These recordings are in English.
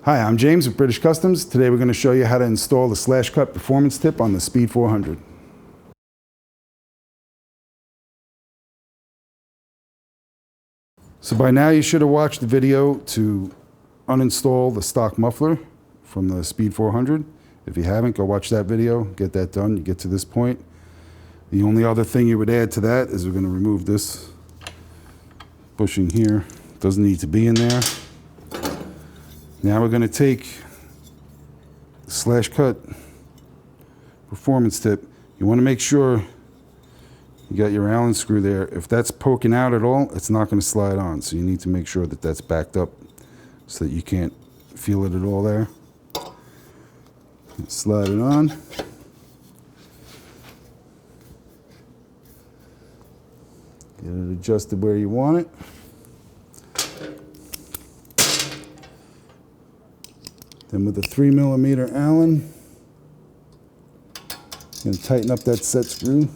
Hi, I'm James with British Customs. Today we're going to show you how to install the slash cut performance tip on the Speed 400. So by now you should have watched the video to uninstall the stock muffler from the Speed 400. If you haven't, go watch that video, get that done, you get to this point. The only other thing you would add to that is we're going to remove this bushing here. Doesn't need to be in there. Now we're going to take the slash cut performance tip. You want to make sure you got your Allen screw there. If that's poking out at all, it's not going to slide on. So you need to make sure that that's backed up so that you can't feel it at all there. Slide it on. Get it adjusted where you want it. Then with a 3mm Allen, I'm going to tighten up that set screw.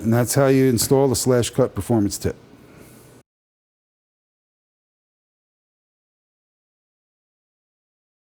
And that's how you install the slash cut performance tip.